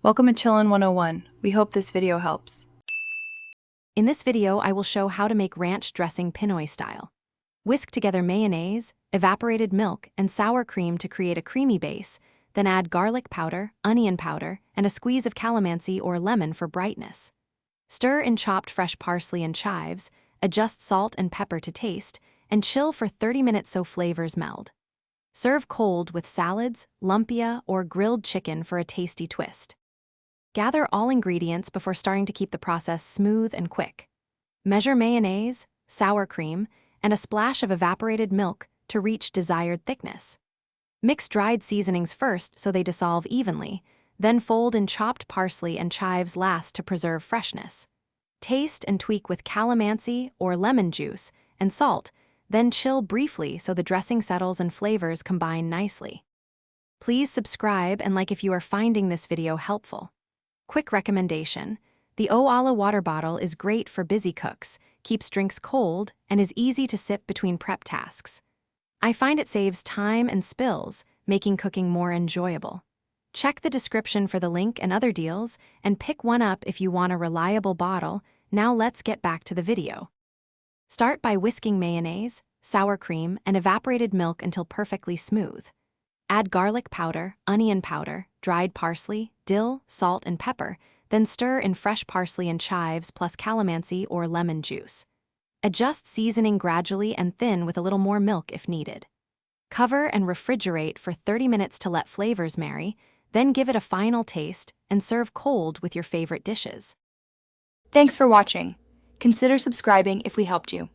Welcome to Chillin' 101. We hope this video helps. In this video, I will show how to make ranch dressing Pinoy style. Whisk together mayonnaise, evaporated milk, and sour cream to create a creamy base, then add garlic powder, onion powder, and a squeeze of calamansi or lemon for brightness. Stir in chopped fresh parsley and chives, adjust salt and pepper to taste, and chill for 30 minutes so flavors meld. Serve cold with salads, lumpia, or grilled chicken for a tasty twist. Gather all ingredients before starting to keep the process smooth and quick. Measure mayonnaise, sour cream, and a splash of evaporated milk to reach desired thickness. Mix dried seasonings first so they dissolve evenly, then fold in chopped parsley and chives last to preserve freshness. Taste and tweak with calamansi or lemon juice and salt, then chill briefly so the dressing settles and flavors combine nicely. Please subscribe and like if you are finding this video helpful. Quick recommendation: the O-Ala water bottle is great for busy cooks, keeps drinks cold, and is easy to sip between prep tasks. I find it saves time and spills, making cooking more enjoyable. Check the description for the link and other deals, and pick one up if you want a reliable bottle. Now let's get back to the video. Start by whisking mayonnaise, sour cream, and evaporated milk until perfectly smooth. Add garlic powder, onion powder, dried parsley, dill, salt, and pepper, then stir in fresh parsley and chives plus calamansi or lemon juice. Adjust seasoning gradually and thin with a little more milk if needed. Cover and refrigerate for 30 minutes to let flavors marry, then give it a final taste and serve cold with your favorite dishes. Thanks for watching. Consider subscribing if we helped you.